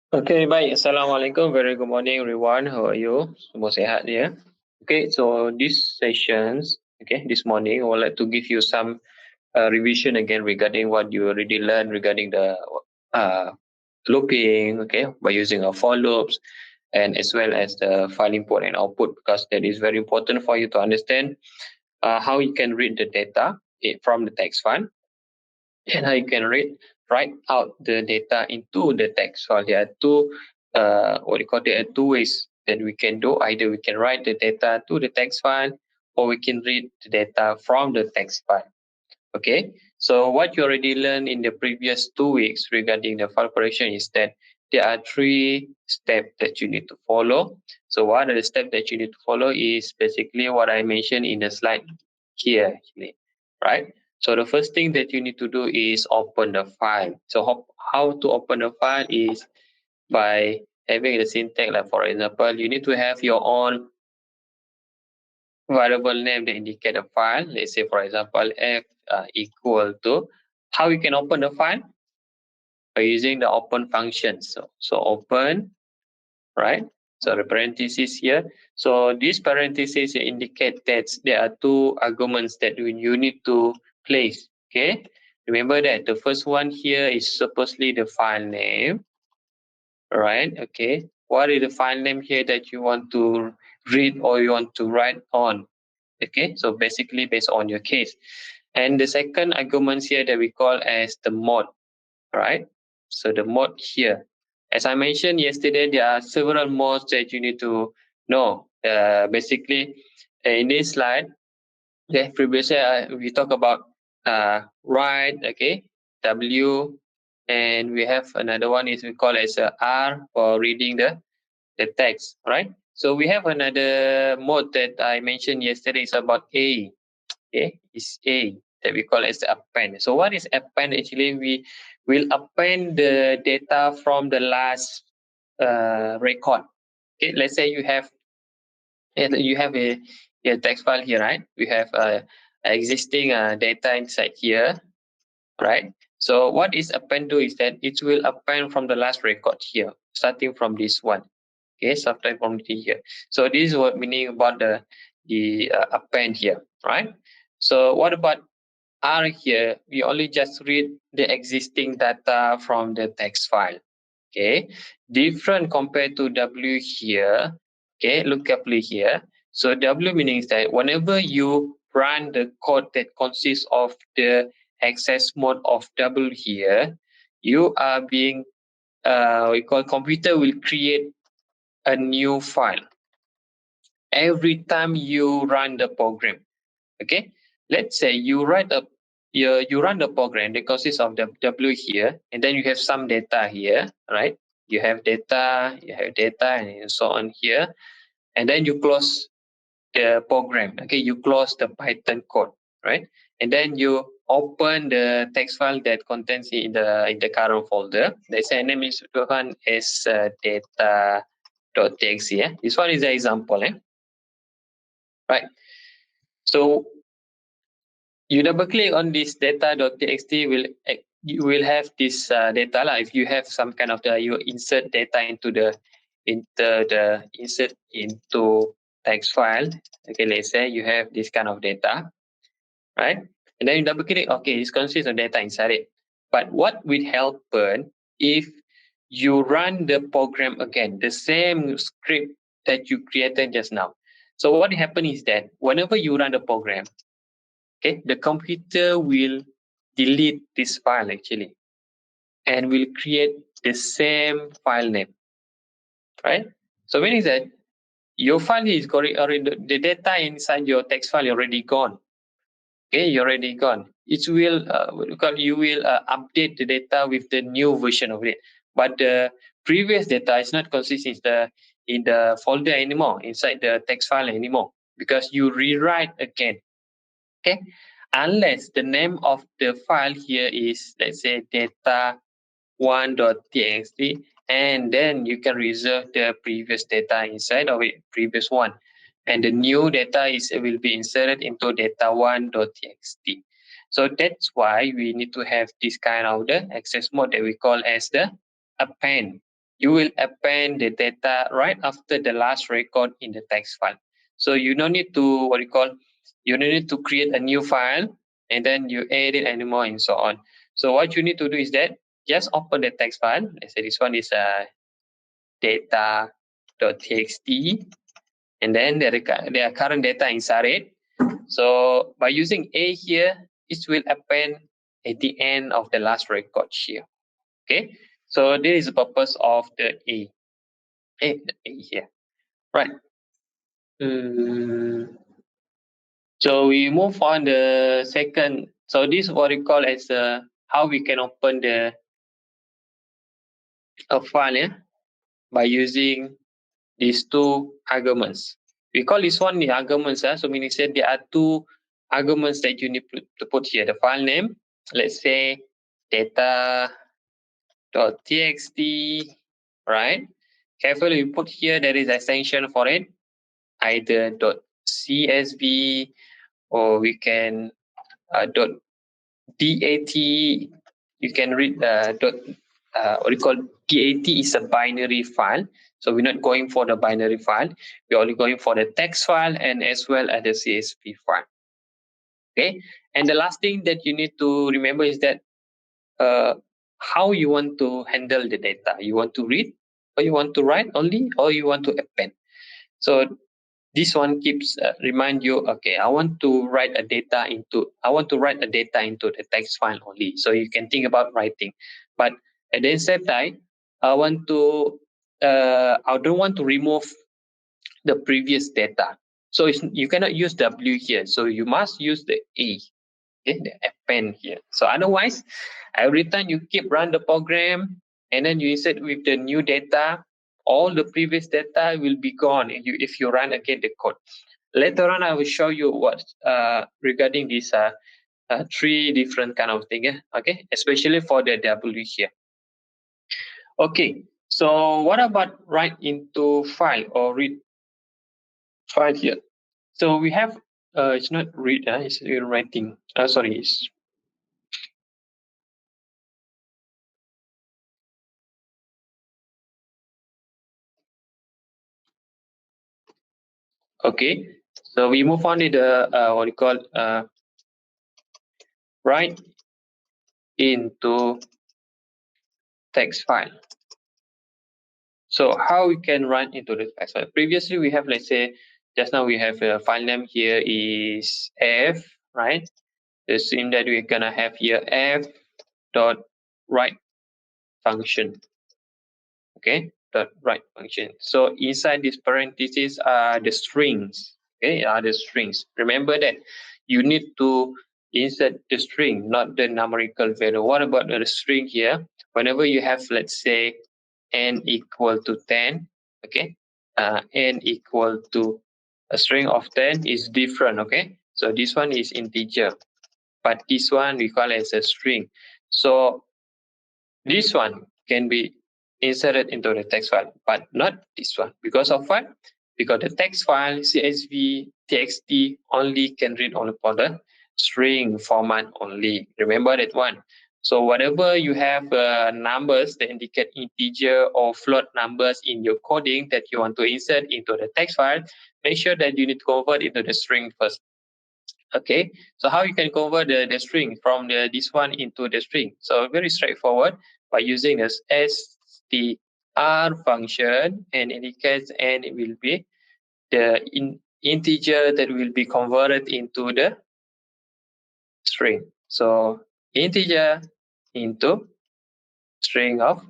Okay, baik. Assalamualaikum. Very good morning, everyone. How are you? Semua sehat ya? Okay, so this sessions, this morning, I would like to give you some revision again regarding what you already learned regarding the uh, looping, by using a for loops, and as well as the file import and output, because that is very important for you to understand how you can read the data from the text file, and how you can write out the data into the text file. There are two ways that we can do. Either we can write the data to the text file, or we can read the data from the text file. Okay, so what you already learned in the previous 2 weeks regarding the file operation is that there are 3 steps that you need to follow. So one of the steps that you need to follow is basically what I mentioned in the slide here, actually, right? So the first thing that you need to do is open the file. So how to open the file is by having the syntax, like for example, you need to have your own variable name that indicate a file. Let's say, for example, f equal to, how you can open the file by using the open function. So open, right? So the parentheses here. So these parentheses indicate that there are 2 arguments that you need to place. Okay. Remember that the first one here is supposedly the file name, right? Okay. What is the file name here that you want to read or you want to write on? Okay, so basically based on your case. And the second arguments here that we call as the mode, right? So the mode here. As I mentioned yesterday, there are several modes that you need to know. Basically, in this slide, previously we talk about write, okay, W, and we have another one is we call as R for reading the text, right? So we have another mode that I mentioned yesterday is about A. Okay, is A that we call as the append. So what is append? Actually, we will append the data from the last record. Okay, let's say you have a text file here, right? We have existing data inside here, right? So what is append do is that it will append from the last record here, starting from this one. Okay, starting from here. So this is what meaning about the append here, right? So what about R here? We only just read the existing data from the text file. Okay, different compared to W here. Okay, look carefully here. So W meaning that whenever you run the code that consists of the access mode of W here, you are being we call computer will create a new file every time you run the program. Okay, let's say you run the program that consists of the W here, and then you have some data here, right? You have data, and so on here, and then you close the program. Okay, you close the Python code, right? And then you open the text file that contains in the current folder. Let's say name is one is data.txt. Yeah, this one is the example, right? So you double click on this data.txt, you will have this data lah. If you have some kind of you insert data into the insert into text file. Okay, let's say you have this kind of data, right? And then you double click. Okay, it consists of data inside it. But what will happen if you run the program again, the same script that you created just now? So what happens is that whenever you run the program, okay, the computer will delete this file actually and will create the same file name, right? So meaning that your file is already the data inside your text file already gone. Okay, you're already gone. It will you will update the data with the new version of it, but the previous data is not consistent in the folder anymore, inside the text file anymore, because you rewrite again. Okay, unless the name of the file here is, let's say, data1.txt, and then you can reserve the previous data inside of it, previous one, and the new data will be inserted into data1.txt. So that's why we need to have this kind of the access mode that we call as the append. you will append the data right after the last record in the text file. So you don't need to you don't need to create a new file and then you edit anymore and so on. So what you need to do is that just open the text file. Let's say this one is data.txt, and then there are current data inside it. So by using A here, it will append at the end of the last record here. Okay, so this is the purpose of the A here, right? So we move on the second. So this is what we call as how we can open a file, yeah, by using these two arguments. We call this one the arguments. So meaning said there are two arguments that you need to put here. The file name, let's say data.txt, right? Carefully you put here there is extension for it, either .csv or we can .dat. You can read what we call DAT is a binary file. So we're not going for the binary file. We're only going for the text file and as well as the CSV file. Okay. And the last thing that you need to remember is that how you want to handle the data. You want to read, or you want to write only, or you want to append. So this one keeps remind you, okay, I want to write a data into the text file only. So you can think about writing, but at the same time, I don't want to remove the previous data. So you cannot use W here. So you must use the A, okay, the append here. So otherwise, every time you keep run the program and then you insert with the new data, all the previous data will be gone if you run again the code. Later on, I will show you what regarding these three different kind of thing. Okay, especially for the W here. Okay, so what about write into file or read file here? So we have it's not read, it's writing. Sorry, it's okay. So we move on to the what you call write into text file. So how we can write into the text file? Previously we have, let's say, just now we have a file name here is f, right? Assume that we're gonna have here f dot write function. Okay, dot write function. So inside this parentheses are the strings. Okay, are the strings. Remember that you need to insert the string, not the numerical value. What about the string here? Whenever you have, let's say, n equal to 10, okay, n equal to a string of 10 is different, okay? So this one is integer, but this one we call as a string. So this one can be inserted into the text file, but not this one. Because of what? Because the text file, CSV, TXT only can read only for the string format only. Remember that one. So whatever you have numbers that indicate integer or float numbers in your coding that you want to insert into the text file, make sure that you need to convert into the string first. Okay, so how you can convert the string from this one into the string? So very straightforward by using this str function, and in the case n it will be the integer that will be converted into the string. So integer into string of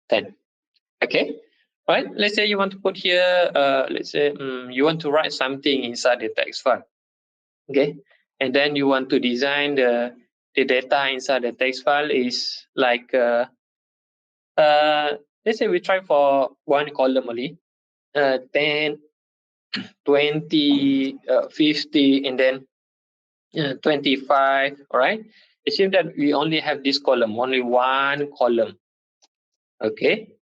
10. Okay, right? Let's say you want to put here, let's say you want to write something inside the text file. Okay, and then you want to design the data inside the text file is like let's say we try for one column only, 10, 20, 50, and then 25. All right, assume that we only have this column, only one column. Okay,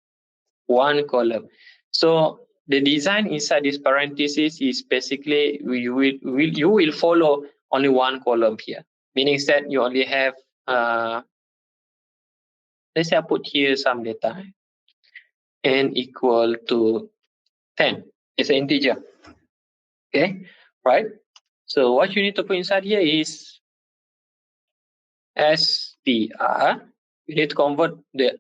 one column. So the design inside this parenthesis is basically you will follow only one column here, meaning that you only have let's say I put here some data. n equal to 10. It's an integer. Okay, right? So what you need to put inside here is str. You need to convert the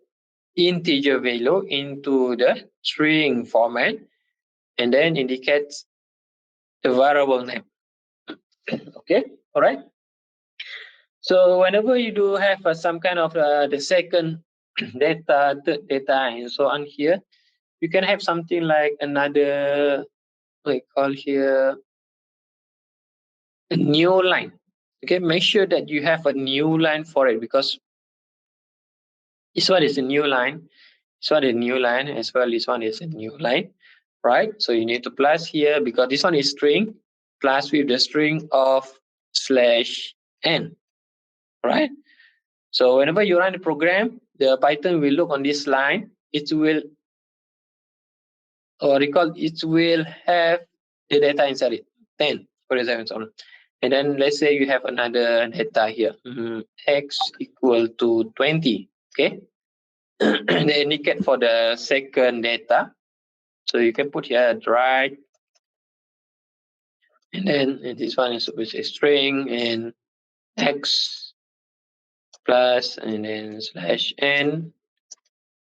integer value into the string format and then indicates the variable name. Okay, all right. So whenever you do have some kind of the second data, third data, and so on here, you can have something like another, we call here a new line. Okay, make sure that you have a new line for it, because this one is a new line, this one is a new line as well, this one is a new line, right? So you need to plus here, because this one is string, plus with the string of /n, right? So whenever you run the program, the Python will look on this line. It will, or recall, it will have the data inside it, 10, for example. And then let's say you have another data here, x equal to 20, okay? They indicate for the second data. So you can put here right, and then this one is with a string and x plus and then /n.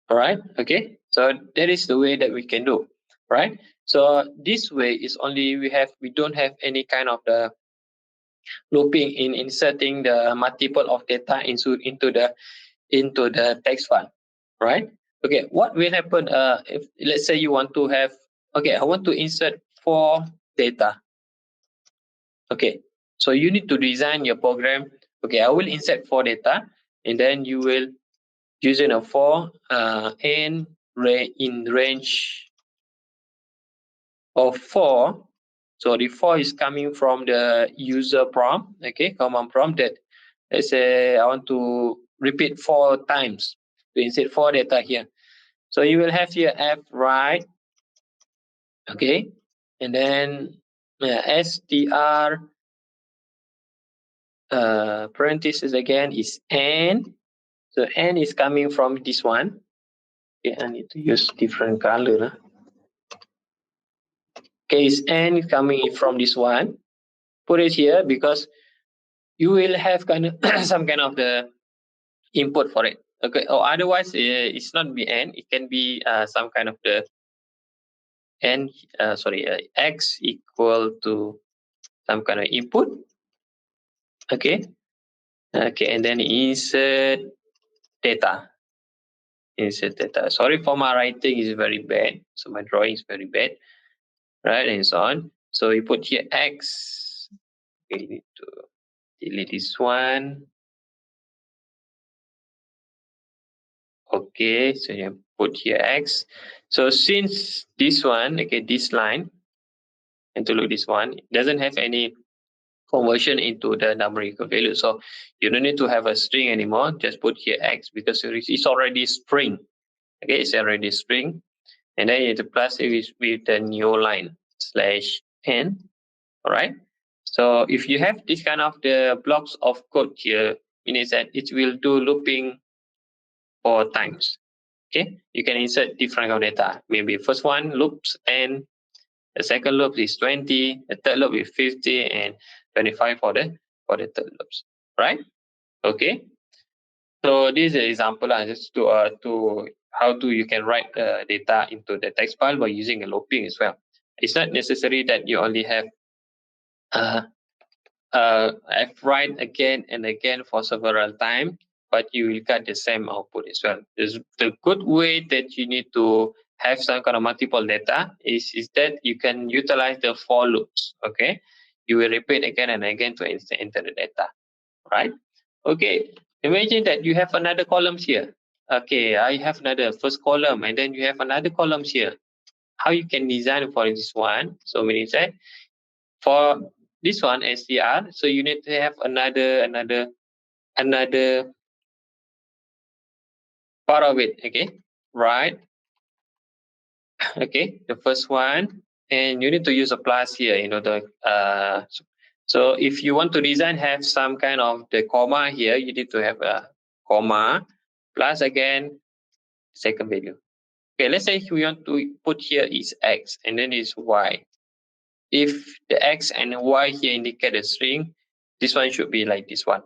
All right, okay. So that is the way that we can do, right? So this way is only we don't have any kind of the looping in inserting the multiple of data into the text file, right? Okay, what will happen if let's say you want to have, okay, I want to insert 4 data. Okay, so you need to design your program. Okay, I will insert 4 data, and then you will using a 4 in range of 4. So the 4 is coming from the user prompt, okay, command prompt that, let's say I want to repeat 4 times to insert 4 data here. So you will have here f right, okay, and then str parenthesis again is n. So n is coming from this one. Okay, I need to use different color. Okay, is n coming from this one. Put it here because you will have kind of some kind of the input for it. Okay, or otherwise it's not be n. It can be some kind of the n. X equal to some kind of input. Okay, okay, and then insert data. Insert data. Sorry for my writing is very bad. So my drawing is very bad, right? And so on. So you put here x. Okay, you need to delete this one. Okay, so you put here x. So since this one, okay, this line, and to look this one, it doesn't have any conversion into the numerical value. So you don't need to have a string anymore. Just put here x because it's already string. Okay, it's already string. And then you need to plus it with the new line /n. All right. So if you have this kind of the blocks of code here, means that it will do looping 4 times. Okay, you can insert different kind of data. Maybe first one loops 10, the second loop is 20, the third loop is 50, and 25 for the third loops. Right? Okay. So this is an example just to how to you can write data into the text file by using a looping as well. It's not necessary that you only have write again and again for several times, but you will get the same output as well. The good way that you need to have some kind of multiple data is that you can utilize the for loops. Okay, you will repeat again and again to enter the data, right? Okay, imagine that you have another columns here. Okay, I have another first column, and then you have another columns here. How you can design for this one? So meaning that for this one str, so you need to have another part of it. Okay, right? Okay, the first one, and you need to use a plus here. So if you want to design have some kind of the comma here, you need to have a comma plus again second value. Okay, let's say we want to put here is X and then is Y. If the X and Y here indicate a string, this one should be like this one.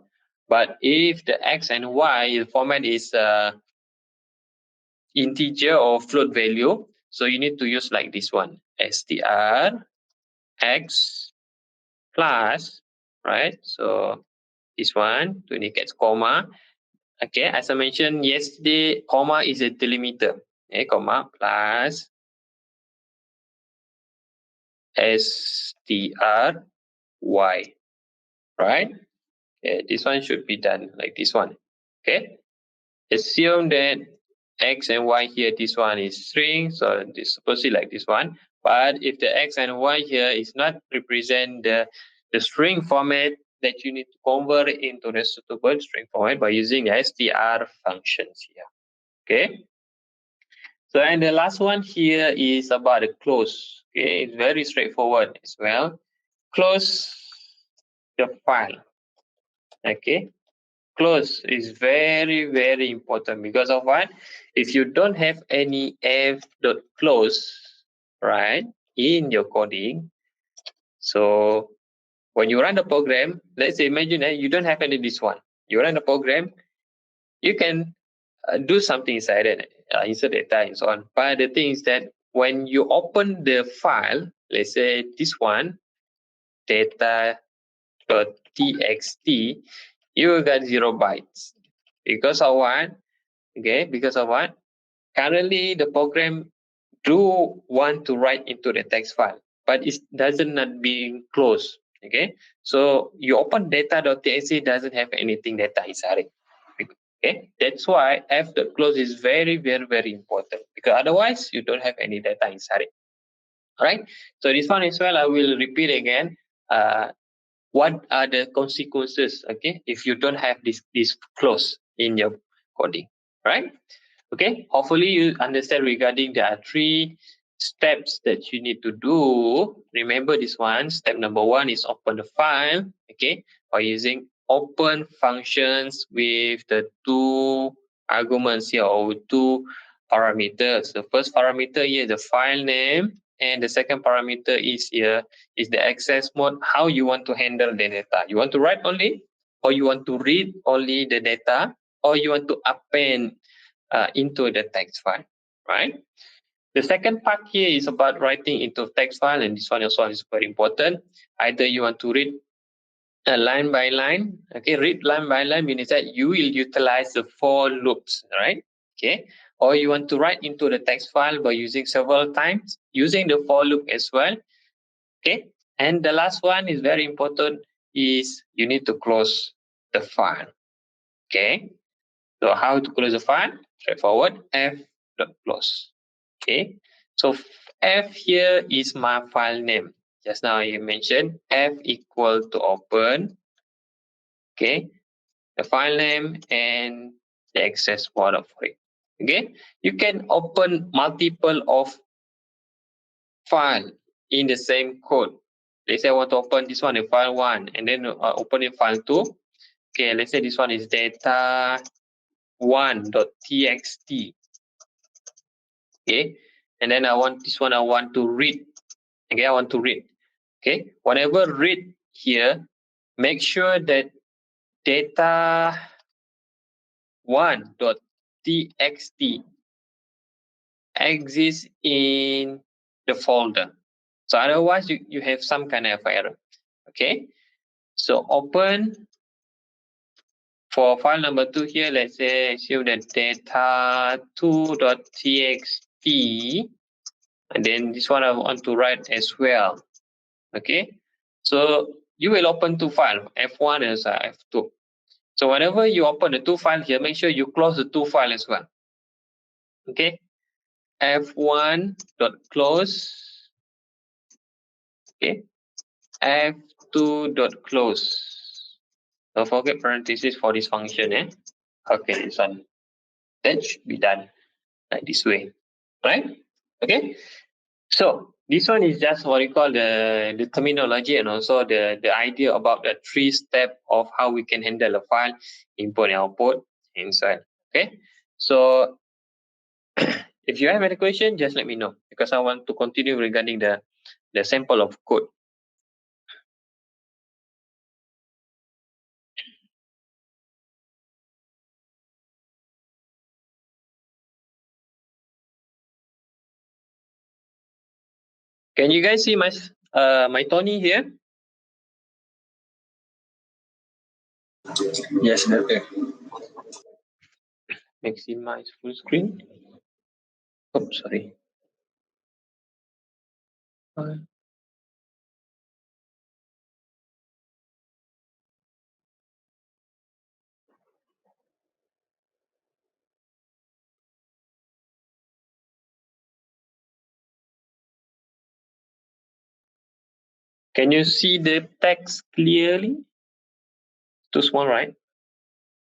But if the X and Y format is integer or float value, so you need to use like this one, str X plus, right? So this one to indicate comma. Okay, as I mentioned yesterday, comma is a delimiter. Okay, comma plus str y, right? Okay, this one should be done like this one. Okay, assume that x and y here, this one is string, so this supposed to be like this one. But if the x and y here is not represent the string format, that you need to convert it into the suitable string format by using the str functions here. Okay. So, and the last one here is about the close. Okay, it's very straightforward as well. Close the file. Okay, close is very, very important because of what? If you don't have any f.close, right, in your coding, so when you run the program, let's say imagine that you don't have any this one. You run the program, you can do something inside it, insert data and so on. But the thing is that when you open the file, let's say this one, data.txt, you got 0 bytes. Because of what? Okay, because of what? Currently, the program do want to write into the text file, but it doesn't not being closed. Okay, so you open data.txt doesn't have anything data inside it. Okay, that's why f.close is very, very, very important because otherwise you don't have any data inside it. All right. So this one as well, I will repeat again. What are the consequences? Okay, if you don't have this close in your coding, right? Okay, hopefully you understand regarding there are 3 steps that you need to do. Remember this one. Step number 1 is open the file, okay, by using open functions with the 2 arguments here or 2 parameters. The first parameter here is the file name, and the second parameter is here is the access mode, how you want to handle the data. You want to write only, or you want to read only the data, or you want to append into the text file, right? The second part here is about writing into text file, and this one also is very important. Either you want to read line by line, okay, read line by line means that you will utilize the for loops, right? Okay, or you want to write into the text file by using several times, using the for loop as well. Okay, and the last one is very important, is you need to close the file. Okay, so how to close the file? Straightforward, f.close. Okay, so f here is my file name. Just now you mentioned f equal to open, okay, the file name and the access port for it. Okay, you can open multiple of file in the same code. Let's say I want to open this one in file 1 and then open in file 2. Okay, let's say this one is data1.txt. Okay, and then I want this one, I want to read. Okay, I want to read. Okay, whenever read here, make sure that data1.txt exists in the folder. So otherwise you have some kind of error. Okay, so open for file number 2 here, let's say assume that data2.txt, and then this one I want to write as well. Okay, so you will open 2 files, F1 and F2. So whenever you open the 2 files here, make sure you close the 2 files as well. Okay, F1.close. Okay, F2.close. Don't forget parentheses for this function. Okay, this one. That should be done like this way, right? Okay, so this one is just what we call the terminology and also the idea about the 3 steps of how we can handle a file, input and output inside. Okay, so If you have any question, just let me know, because I want to continue regarding the sample of code. Can you guys see my Tony here? Yes, okay. Maximize full screen. Oh, sorry. Can you see the text clearly? Too small, right?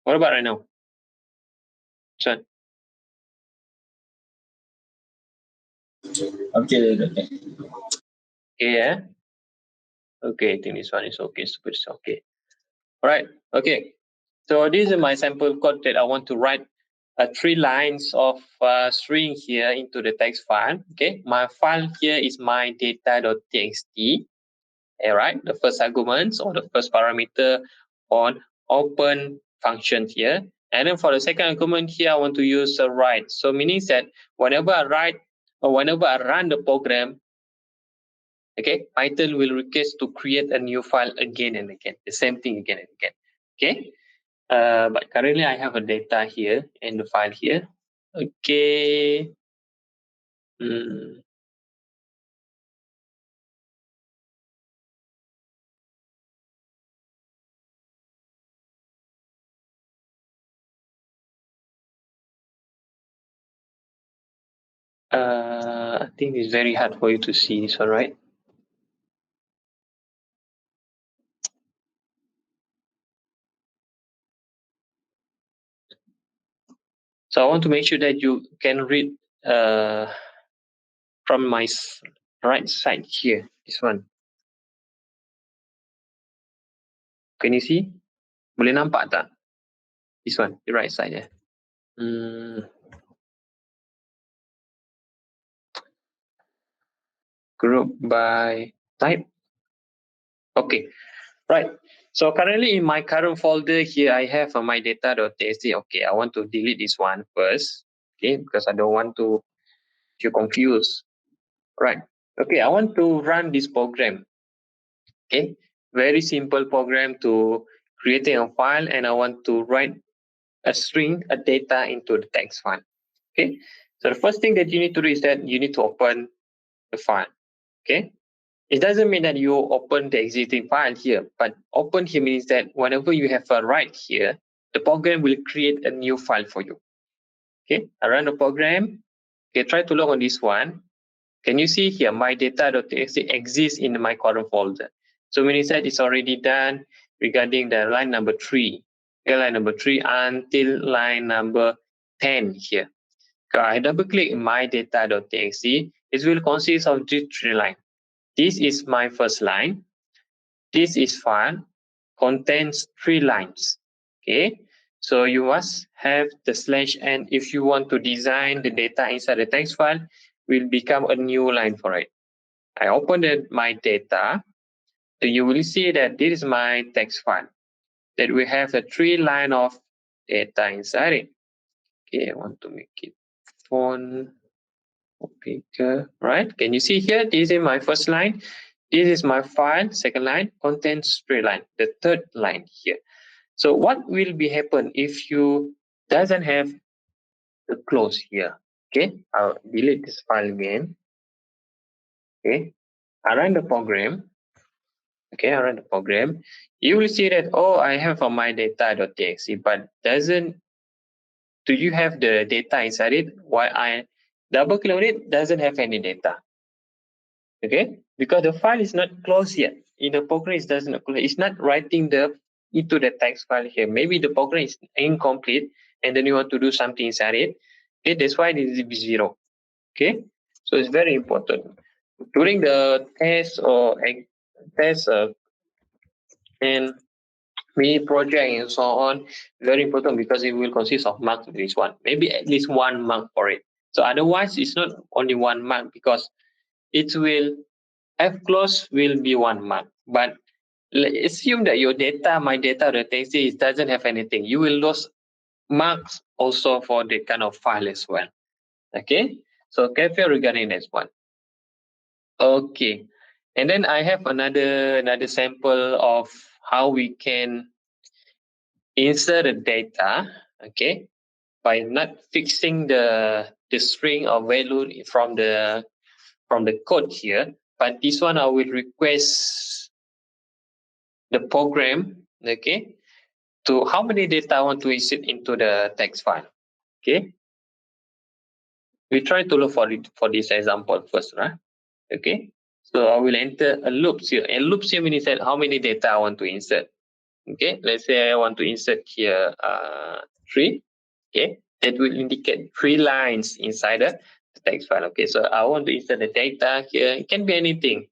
What about right now? Son. Okay. Okay, yeah. Okay, I think this one is okay. Super, it's okay. All right. Okay. So this is my sample code that I want to write 3 lines of string here into the text file. Okay. My file here is my data.txt. All right. The first arguments or the first parameter on open function here. And then for the second argument here, I want to use a write. So meaning that whenever I write or whenever I run the program, okay, Python will request to create a new file again and again, the same thing again and again. Okay. But currently I have a data here in the file here. Okay. I think it's very hard for you to see this one, right? So I want to make sure that you can read from my right side here, this one. Can you see? Boleh nampak tak? This one, the right side, yeah. Group by type. Okay, right. So currently in my current folder here, I have my data.txt. Okay, I want to delete this one first. Okay, because I don't want to feel confused. Right. Okay, I want to run this program. Okay, very simple program to creating a file, and I want to write a string, a data into the text file. Okay, so the first thing that you need to do is that you need to open the file. Okay, it doesn't mean that you open the existing file here, but open here means that whenever you have a write here, the program will create a new file for you. Okay, I run the program. Okay, try to log on this one. Can you see here, my data.txt exists in my current folder. So meaning that it's already done regarding the line number 3. Okay, line number 3 until line number 10 here. So I double click my data.txt. It will consist of these 3 lines. This is my first line. This is file, contains 3 lines. Okay, so you must have the /n if you want to design the data inside the text file, will become a new line for it. I opened my data, so you will see that this is my text file, that we have the 3 line of data inside it. Okay, I want to make it font bigger, right? Can you see here? This is my first line. This is my file, second line, contains 3 line, the third line here. So what will be happen if you doesn't have the close here? Okay, I'll delete this file again. Okay, I run the program. Okay, I run the program. You will see that, oh, I have on my data.txt, but do you have the data inside it? While I double click on it, doesn't have any data. Okay, because the file is not closed yet. In the program, it doesn't close. It's not writing into the text file here. Maybe the program is incomplete, and then you want to do something inside it. Okay, that's why this is 0. Okay, so it's very important during the test or test and mini project and so on. Very important because it will consist of marks. This one, maybe at least 1 mark for it. So otherwise, it's not only 1 mark because it will F close will be 1 mark. But assume that your data, my data, the text it doesn't have anything. You will lose marks also for the kind of file as well. Okay, so careful regarding this one. Okay, and then I have another sample of how we can insert the data. Okay, by not fixing the string or value from the code here, but this one I will request the program, okay, to how many data I want to insert into the text file. Okay, we try to look for this example first, right? Okay, so I will enter a loops here, and loops here means that how many data I want to insert. Okay, let's say I want to insert here 3. Okay, that will indicate 3 lines inside the text file. Okay, so I want to insert the data here. It can be anything,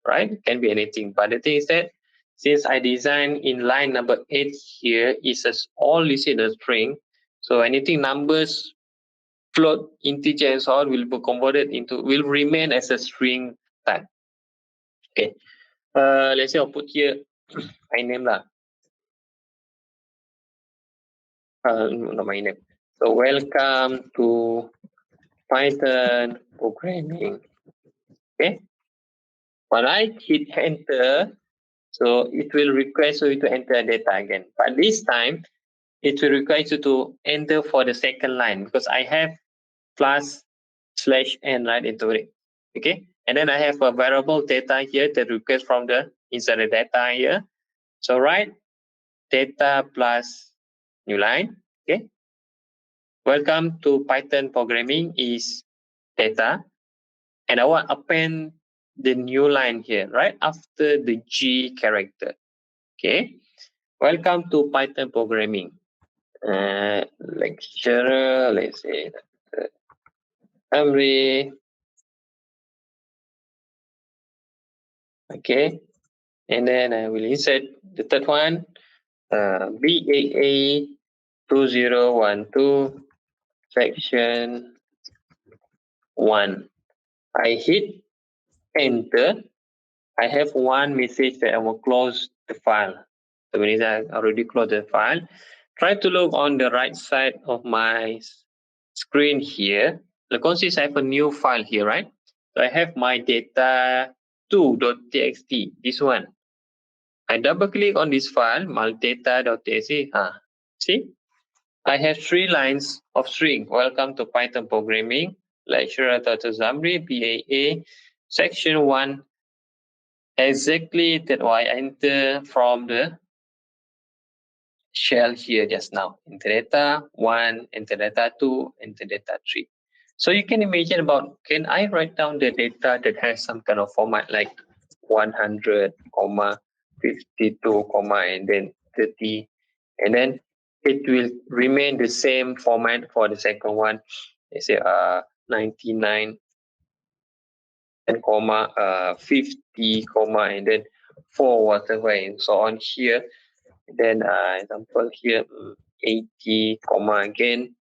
right? It can be anything. But the thing is that since I design in line number 8 here is all listed as string, so anything numbers, float, integer, and so on will be converted into, will remain as a string type. Okay, let's say I'll put here my name lah. Not my name. So welcome to Python programming. Okay. When I hit enter, so it will request you to enter data again. But this time, it will require you to enter for the second line because I have +/n right into it. Okay. And then I have a variable data here that request from the inside the data here. So write data plus new line. Okay. Welcome to Python programming is data. And I want to append the new line here, right after the G character. Okay. Welcome to Python programming. Lecturer, let's say summary. Okay. And then I will insert the third one, BAA 2012 section 1. I hit enter. I have one message that I will close the file. So when I already closed the file, try to look on the right side of my screen here. Look, since I have a new file here, right? So I have my data2.txt, this one. I double click on this file, my data.txt. See? I have 3 lines of string. Welcome to Python programming, lecturer.summary, BAA, section 1. Exactly that I enter from the shell here just now. Enter data 1, enter data 2, enter data 3. So you can imagine about, can I write down the data that has some kind of format like 100, 52, and then 30, and then it will remain the same format for the second one. Let's say 99 and 50, and then 4 whatever and so on here. Then example here 80, again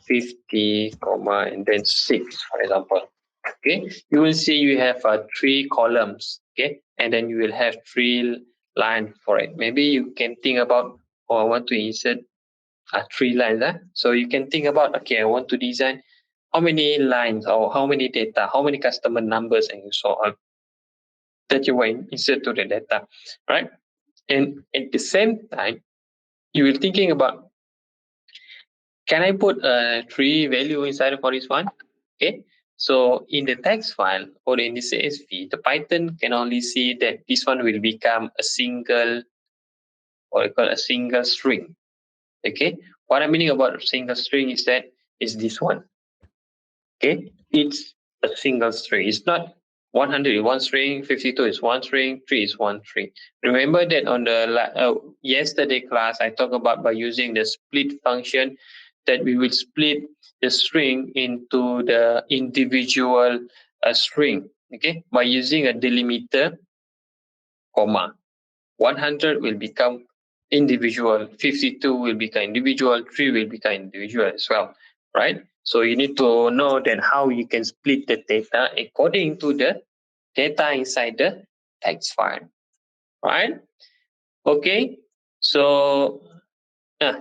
50, and then 6, for example. Okay, you will see you have 3 columns. Okay, and then you will have 3 lines for it. Maybe you can think about, oh, I want to insert 3 lines. So you can think about, okay, I want to design how many lines or how many data, how many customer numbers, and so on that you want to insert to the data, right? And at the same time, you will thinking about, can I put 3 value inside for this one? Okay. So in the text file or in the CSV, the Python can only see that this one will become a single, or call a single string. Okay. What I'm meaning about single string is that is this one. Okay. It's a single string. It's not 100 is 1 string, 52 is 1 string, 3 is 1 string. Remember that on the yesterday class, I talked about by using the split function that we will split the string into the individual string. Okay, by using a delimiter, comma, 100 will become individual, 52 will become individual, 3 will become individual as well, right? So you need to know then how you can split the data according to the data inside the text file, right? Okay, so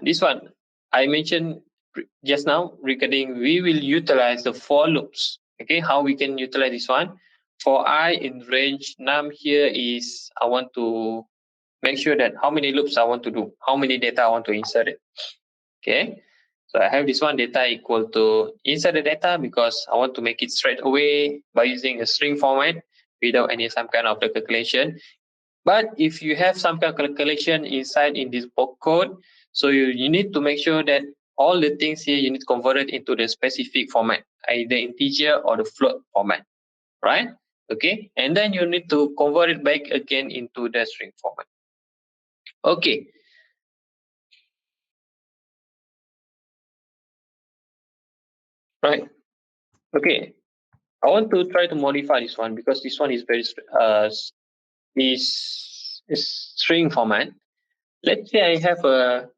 this one I mentioned just now regarding we will utilize the for loops. Okay, how we can utilize this one? For I in range num here is I want to make sure that how many loops I want to do, how many data I want to insert it. Okay, so I have this one data equal to insert the data because I want to make it straight away by using a string format without any some kind of the calculation. But if you have some kind of calculation inside in this code, so you need to make sure that all the things here you need to convert it into the specific format, either integer or the float format, right? Okay, and then you need to convert it back again into the string format. Okay. Right. Okay. I want to try to modify this one because this one is very is string format. Let's say I have a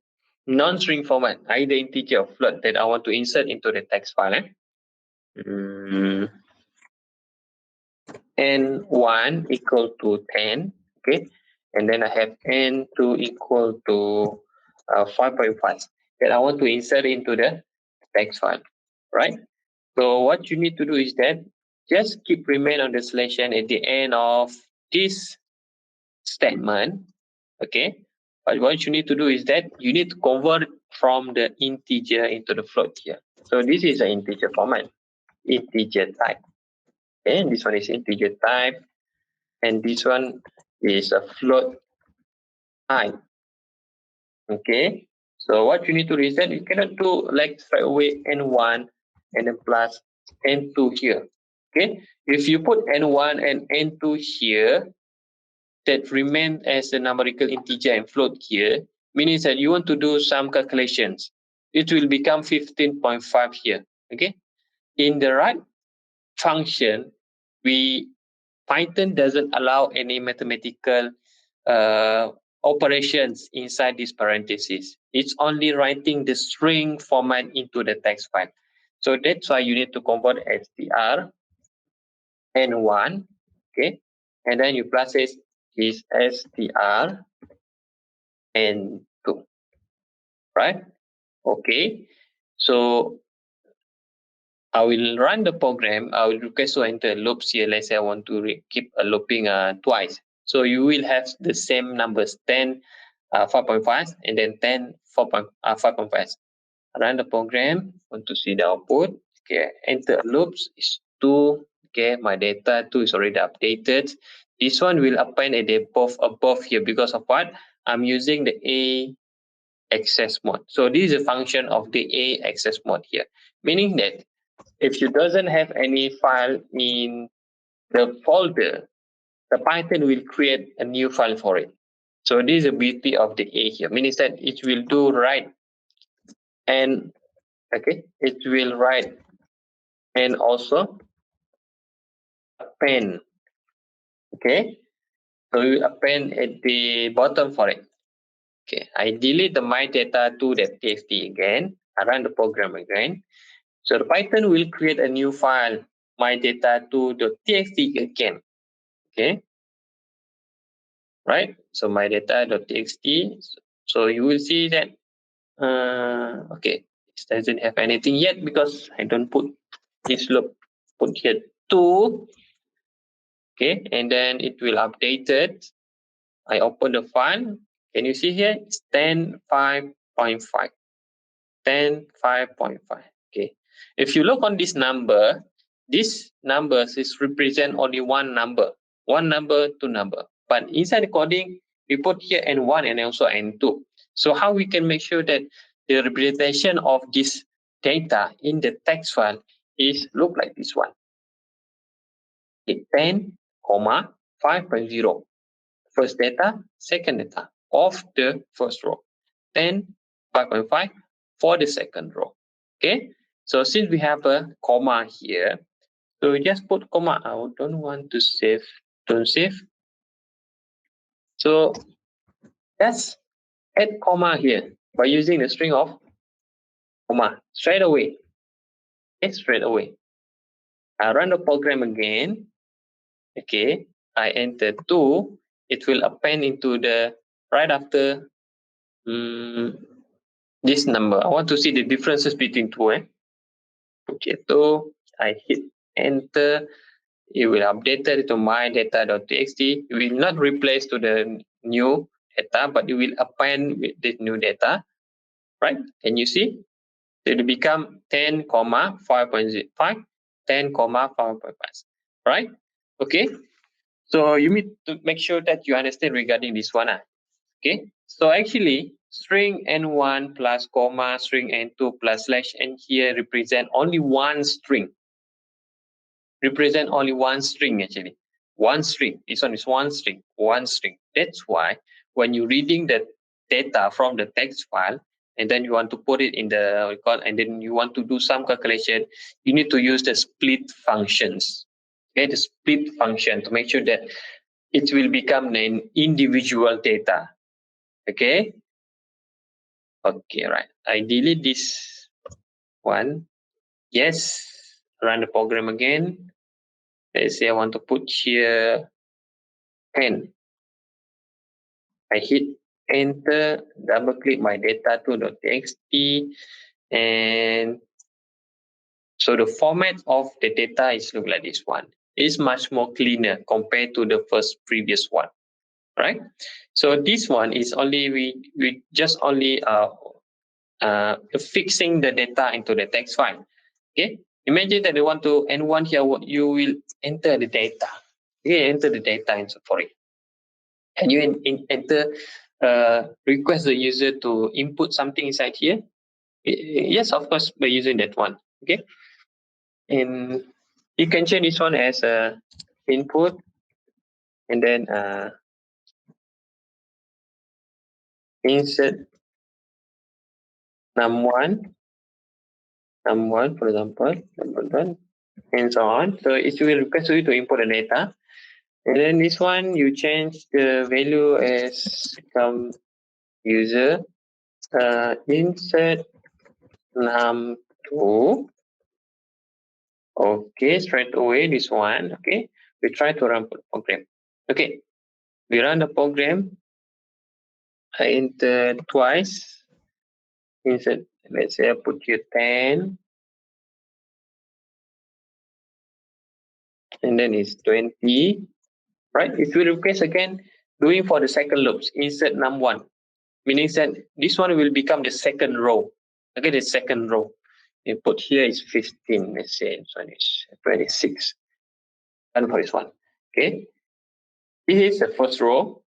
non-string format, either integer or float that I want to insert into the text file. N1 equal to 10, okay, and then I have N2 equal to 5.5 that I want to insert into the text file, right? So what you need to do is that just keep remain on the selection at the end of this statement, okay? But what you need to do is that you need to convert from the integer into the float here. So this is an integer format, integer type. Okay, and this one is integer type, and this one is a float type. Okay, so what you need to do is that you cannot do like straight away n1 and then plus n2 here. Okay, if you put n1 and n2 here, that remain as a numerical integer and float here, meaning that you want to do some calculations. It will become 15.5 here. Okay, in the right function, Python doesn't allow any mathematical operations inside this parentheses. It's only writing the string format into the text file. So that's why you need to convert str n1, okay, and then you plus it is str n2, right? Okay, so I will run the program. I will request to enter loops here. Let's say I want to keep looping twice. So you will have the same numbers 10, 5.5, and then 10, 5.5. Run the program. Want to see the output. Okay, enter loops is 2. Okay, my data 2 is already updated. This one will append at the above here because of what? I'm using the A access mode. So this is a function of the A access mode here, meaning that if you doesn't have any file in the folder, the Python will create a new file for it. So this is the beauty of the A here, meaning that it will do write and okay, it will write and also append. Okay, so you append at the bottom for it. Okay, I delete the my data to the txt again. I run the program again. So the Python will create a new file, my data to the txt again. Okay, right? So my data.txt. So you will see that okay, it doesn't have anything yet because I don't put this loop. Put here 2. Okay, and then it will update it. I open the file. Can you see here? It's 10.5.5. 10.5.5. Okay. If you look on this number, this numbers is represent only one number, two number. But inside the coding, we put here n1 and also n2. So how we can make sure that the representation of this data in the text file is look like this one. Okay, 10, 5.0. First data, second data of the first row. 10, 5.5 for the second row. Okay, so since we have a comma here, so we just put comma. I don't want to save, don't save. So let's add comma here by using the string of comma straight away. Okay, straight away. I run the program again. Okay, I enter 2. It will append into the right after this number. I want to see the differences between 2. Okay, 2. I hit enter. It will update it to my data.txt. It will not replace to the new data, but it will append with this new data. Right? Can you see? So it will become 10, 5.05, 10, 5.5. Right? Okay. So you need to make sure that you understand regarding this one. Okay. So actually, string n1 plus comma, string n2 plus slash n here represent only one string. Represent only one string actually. One string. This one is one string. One string. That's why when you're reading the data from the text file and then you want to put it in the record and then you want to do some calculation, you need to use the split functions. Okay, the split function to make sure that it will become an individual data. Okay. Okay, right. I delete this one. Yes. Run the program again. Let's say I want to put here 10. I hit enter, double click my data2.txt, and so the format of the data is look like this one. It's much more cleaner compared to the first previous one, right? So this one is only we just only fixing the data into the text file. Okay, imagine that you want to n1 here. You will enter the data. Okay, enter the data in Safari, and you enter request the user to input something inside here. Yes, of course, by using that one. Okay, and you can change this one as a input, and then insert num1, for example, num1, and so on. So it will request you to import the data. And then this one, you change the value as some user, insert num2. Okay, straight away this one. Okay, we try to run the program. Okay, we run the program. I enter twice. Insert, let's say I put here 10. And then it's 20. Right? If you request again, doing for the second loops, insert num1. Meaning that this one will become the second row. Okay, the second row. You put here is 15. Let's say this one is 26. And for this one. Okay. This is the first row,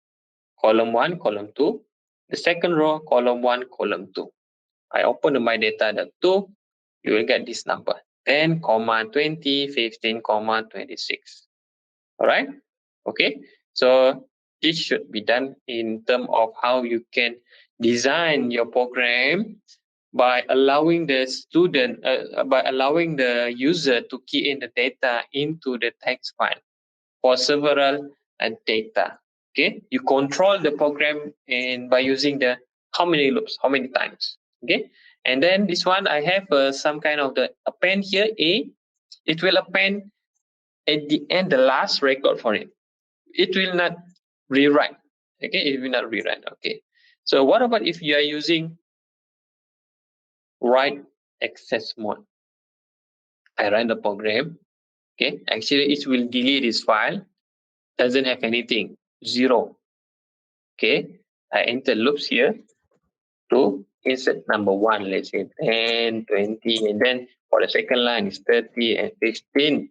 column 1, column 2. The second row, column 1, column 2. I open my data.2. You will get this number. 10, 20, 15, 26. All right. Okay. So this should be done in terms of how you can design your program by allowing the student, by allowing the user to key in the data into the text file for several data. Okay, you control the program and by using the how many loops, how many times. Okay, and then this one I have some kind of the append here. It will append at the end the last record for it. It will not rewrite. Okay, it will not rewrite. Okay, so what about if you are using write access mode? I run the program. Okay, actually it will delete this file. Doesn't have anything. 0. Okay, I enter loops here to insert number 1. Let's say 10, 20, and then for the second line is 30 and 15.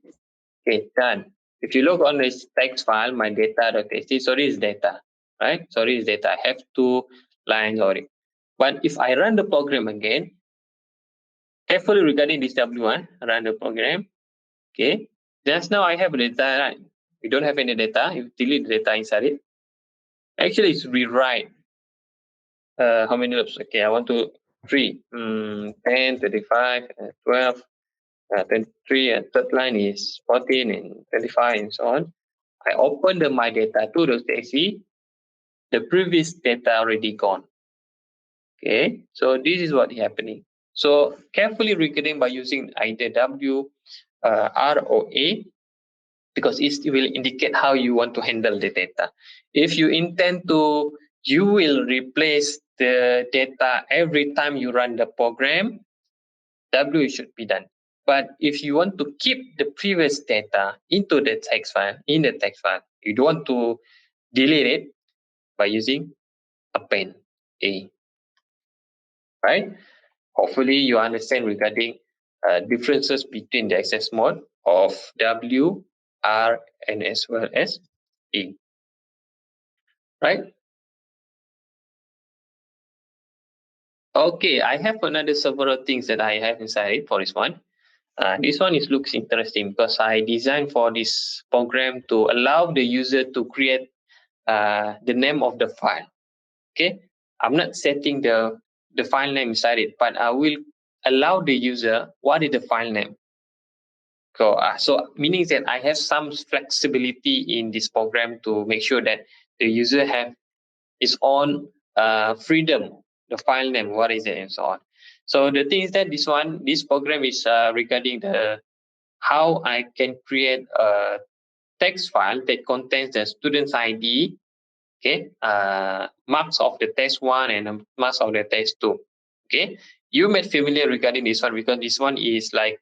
Okay, done. If you look on this text file, my data.txt, sorry, is data, right? Sorry, is data. I have 2 lines already. But if I run the program again, carefully regarding this W1, run the program. Okay, just now I have data, right? We don't have any data. You delete the data inside it. Actually, it's rewrite. How many loops? Okay, I want to 3, 10, 25, 12, 23, and third line is 14 and 25 and so on. I open the my data to.txt. The previous data already gone. Okay, so this is what is happening. So carefully recording by using either W, R, or A, because it will indicate how you want to handle the data. If you intend to, you will replace the data every time you run the program, W should be done. But if you want to keep the previous data into the text file, you don't want to delete it by using append A, right? Hopefully you understand regarding differences between the access mode of W, R, and as well as A, right? Okay, I have another several things that I have inside for this one. This one looks interesting because I designed for this program to allow the user to create the name of the file. Okay, I'm not setting the file name inside it, but I will allow the user what is the file name. So meaning that I have some flexibility in this program to make sure that the user have its own freedom, the file name, what is it, and so on. So the thing is that this program is regarding the how I can create a text file that contains the student's ID, okay, marks of the test one and marks of the test two. Okay, you may familiar regarding this one because this one is like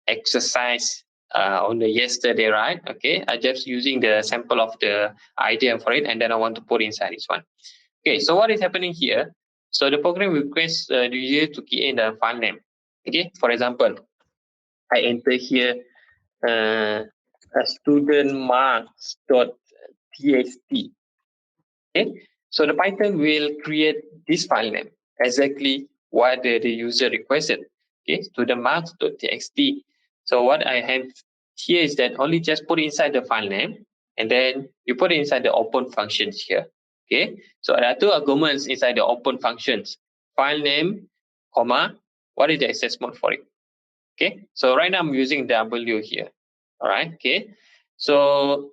exercise on the yesterday, right? Okay, I just using the sample of the idea for it, and then I want to put inside this one. Okay, so what is happening here? So the program requests the user to key in the file name. Okay, for example, I enter here a student marks.txt. Okay, so the Python will create this file name exactly what the user requested. Okay, student marks.txt. So what I have here is that only just put inside the file name, and then you put it inside the open functions here. Okay, so there are two arguments inside the open functions: file name, comma, what is the access mode for it. Okay, so right now I'm using W here. All right, okay, so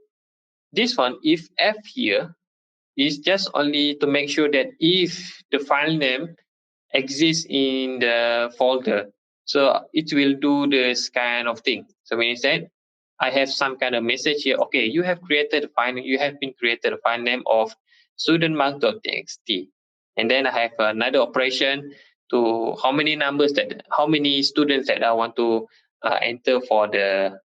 this one, if F here, is just only to make sure that if the file name exists in the folder, so it will do this kind of thing. So when you said I have some kind of message here, okay, you have created a file, you have been created a file name of studentmark.txt, and then I have another operation to how many students that I want to enter for the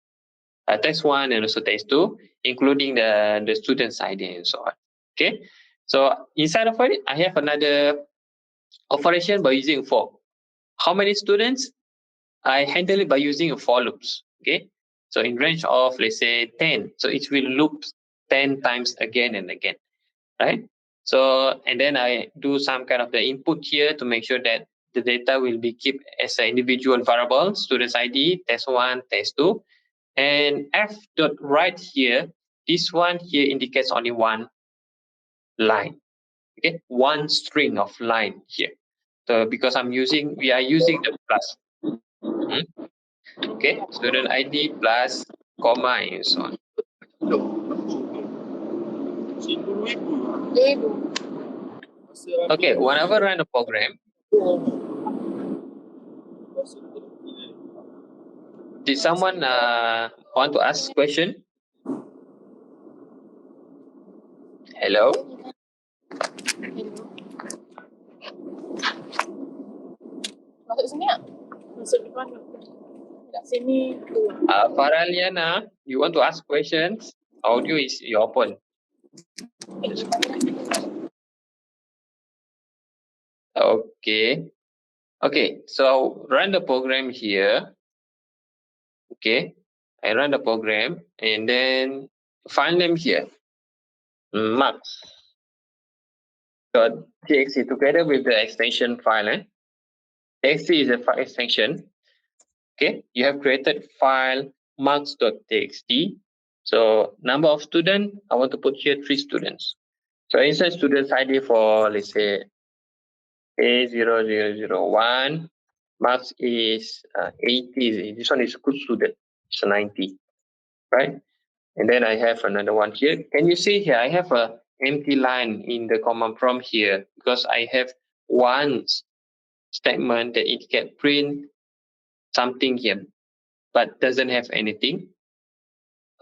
text one and also text two, including the student's ID and so on. Okay, so inside of it, I have another operation by using for. How many students? I handle it by using a for loops. Okay, so in range of let's say 10, so it will loop 10 times again and again, right? So and then I do some kind of the input here to make sure that the data will be kept as an individual variable, student's ID, test one, test two, and f dot right here, this one here indicates only one line. Okay, one string of line here. So because we are using the plus. Okay, student ID plus comma and so on. Okay, whenever run a program, did someone want to ask question? Hello? Masuk sini tak? Masuk depan tak? Kat sini keluar. Faraliana, you want to ask questions? Audio is open. Okay. Okay, so run the program here. Okay, I run the program and then find them here. Marks.txt together with the extension file. txt is a file extension. Okay, you have created file marks.txt. So number of students, I want to put here 3 students. So inside students ID for let's say A0001, marks is 80. This one is a good student. It's a 90, right? And then I have another one here. Can you see here? I have a empty line in the command prompt here because I have one statement that indicate print something here, but doesn't have anything.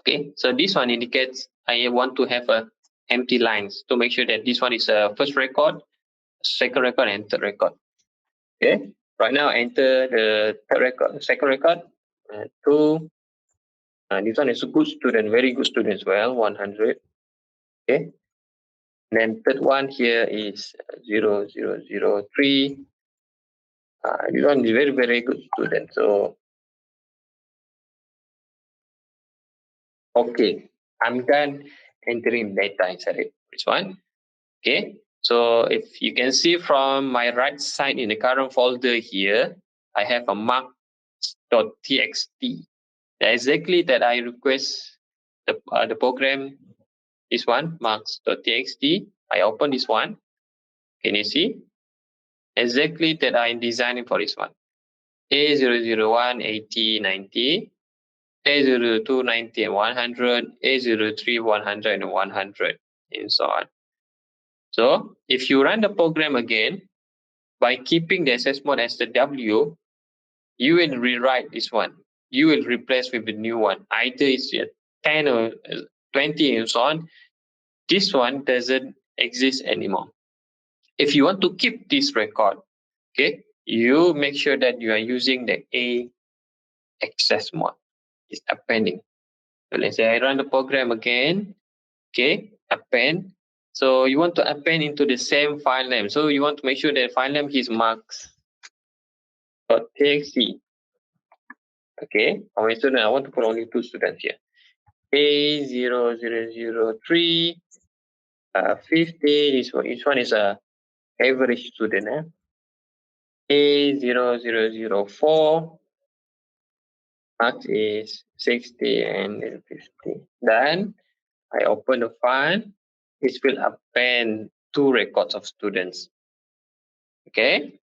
Okay, so this one indicates I want to have a empty lines to make sure that this one is a first record, second record, and third record. Okay, right now enter the third record, second record, two. This one is a good student, very good student as well, 100. Okay, and then third one here is 0003. This one is very, very good student. So, okay, I'm done entering data inside it. This one. Okay, so if you can see from my right side in the current folder here, I have a marks.txt. Exactly that I request the program, this one, marks.txt. I open this one. Can you see? Exactly that I'm designing for this one. A001, 80, 90. A02, 90 and 100. A03, 100 and 100, and so on. So if you run the program again, by keeping the access mode as the W, you will rewrite this one. You will replace with the new one. Either it's 10 or 20 and so on. This one doesn't exist anymore. If you want to keep this record, okay, you make sure that you are using the A access mode. It's appending. So let's say I run the program again. Okay, append. So you want to append into the same file name. So you want to make sure that file name is marks.txt. Okay, how many students? I want to put only 2 students here. A0003, 50. Each one is a average student. A0004, max is 60 and 50. Then I open the file. It will append 2 records of students. Okay,